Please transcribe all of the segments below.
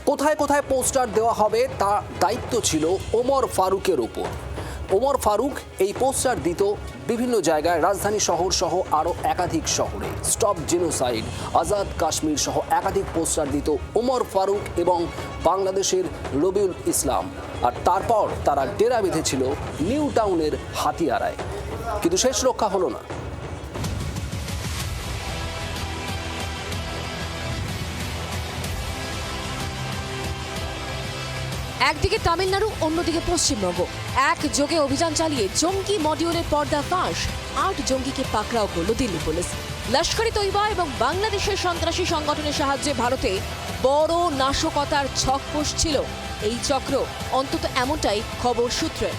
কোথায় কোথায় পোস্টার দেওয়া হবে তা দায়িত্ব ছিল ওমর ফারুকের উপর। ওমর ফারুক এই পোস্টার দিত বিভিন্ন জায়গায়, রাজধানী শহর সহ আরও একাধিক শহরে। স্টপ জেনোসাইড, আজাদ কাশ্মীর সহ একাধিক পোস্টার দিত ওমর ফারুক এবং বাংলাদেশের রবিউল ইসলাম। আর তারপর তারা ডেরা বেঁধেছিল নিউ টাউনের হাতিয়ারায়, কিন্তু শেষ রক্ষা হলো না। একদিকে তামিলনাড়ু, অন্যদিকে পশ্চিমবঙ্গ একযোগে অভিযান চালিয়ে জঙ্গি মডিউলের পর্দা ফাঁস। ৮ জঙ্গিকে পাকড়াও করল দিল্লি পুলিশ। লস্কর-ই তৈবা এবং বাংলাদেশের সন্ত্রাসী সংগঠনের সাহায্যে ভারতে বড় নাশকতার ছক কষছিল এই চক্র, অন্তত এমনটাই খবর সূত্রে।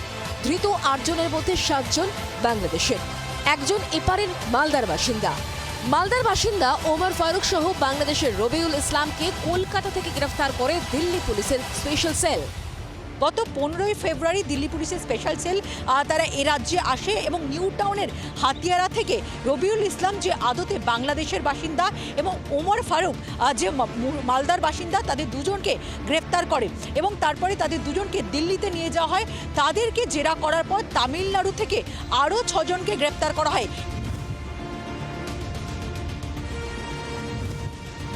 ধৃত ৮ জনের মধ্যে ৭ জন বাংলাদেশের, একজন এপারের মালদার বাসিন্দা ওমর ফারুক সহ বাংলাদেশের রবিউল ইসলামকে কলকাতা থেকে গ্রেফতার করে দিল্লি পুলিশের স্পেশাল সেল। গত 15ই ফেব্রুয়ারি দিল্লি পুলিশের স্পেশাল সেল তারা এ রাজ্যে আসে এবং নিউ টাউনের হাতিয়ারা থেকে রবিউল ইসলাম, যে আদতে বাংলাদেশের বাসিন্দা, এবং ওমর ফারুক, যে মালদার বাসিন্দা, তাদের দুজনকে গ্রেফতার করে এবং তারপরে তাদের দুজনকে দিল্লিতে নিয়ে যাওয়া হয়। তাদেরকে জেরা করার পর তামিলনাড়ু থেকে আরও 6 জনকে গ্রেফতার করা হয়।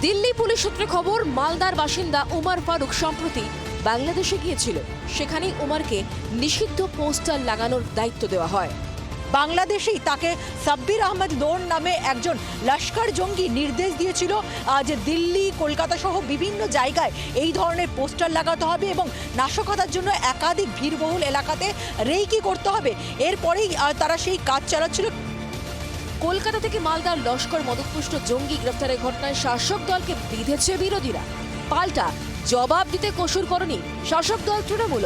দিল্লি পুলিশ সূত্রে খবর, মালদার বাসিন্দা ওমর ফারুক সম্প্রতি বাংলাদেশে গিয়েছিল। সেখানেই ওমরকে নিষিদ্ধ পোস্টার লাগানোর দায়িত্ব দেওয়া হয়। বাংলাদেশেই তাকে সাব্বির আহমেদ লোন নামে একজন লস্কর জঙ্গি নির্দেশ দিয়েছিল যে দিল্লি, কলকাতা সহ বিভিন্ন জায়গায় এই ধরনের পোস্টার লাগাতে হবে এবং নাশকতার জন্য একাধিক ভিড়বহুল এলাকাতে রেকি করতে হবে। এরপরেই তারা সেই কাজ চালাচ্ছিল। কলকাতা থেকে মালদার লস্কর মদতপুষ্ট জঙ্গি গ্রেফতারের ঘটনায় শাসক দলকে বিঁধেছে বিরোধীরা। পাল্টা জবাব দিতে কসুর করেনি শাসক দল তৃণমূল।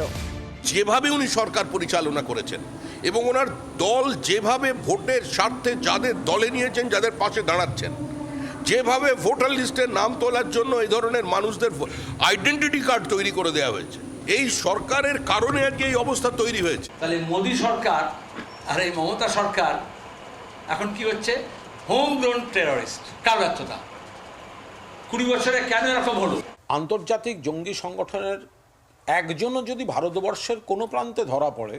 যেভাবে উনি সরকার পরিচালনা করেছেন এবং ওনার দল যেভাবে ভোটের স্বার্থে যাদের দলে নিয়েছেন, যাদের পাশে দাঁড়াচ্ছেন, যেভাবে ভোটার লিস্টের নাম তোলার জন্য এই ধরনের মানুষদের আইডেন্টিটি কার্ড তৈরি করে দেওয়া হয়েছে, এই সরকারের কারণে আজকে এই অবস্থা তৈরি হয়েছে। তাহলে মোদী সরকার আর এই মমতা সরকার এখন কি হচ্ছে? Home grown terrorist. কার ব্যর্থতা? 20 বছরে কেন এরকম হলো? আন্তর্জাতিক জঙ্গি সংগঠনের একজনও যদি ভারতবর্ষের কোনো প্রান্তে ধরা পড়ে,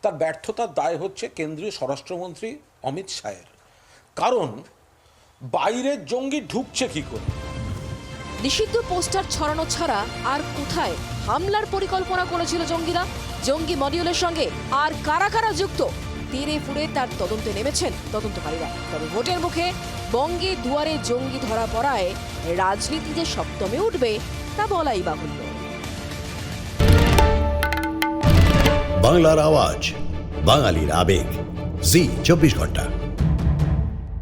তার ব্যর্থতার দায় হচ্ছে কেন্দ্রীয় স্বরাষ্ট্রমন্ত্রী অমিত শাহের। কারণ বাইরের জঙ্গি ঢুকছে কি করে? নিষিদ্ধ পোস্টার ছড়ানো ছাড়া আর কোথায় হামলার পরিকল্পনা করেছিল জঙ্গিরা? জঙ্গি মডিউলের সঙ্গে আর কারা কারা যুক্ত? তেরে ফুড়ে তার তদন্তে নেমেছেন তদন্তকারীরা। তবে ভোটের মুখে বঙ্গে দুয়ারে জঙ্গি ধরা পড়ায় রাজনীতি যে সপ্তমে উঠবে তা বলাই বাহুল্য। বাংলার আওয়াজ, বাঙালির আবেগ, জি 24 ঘন্টা।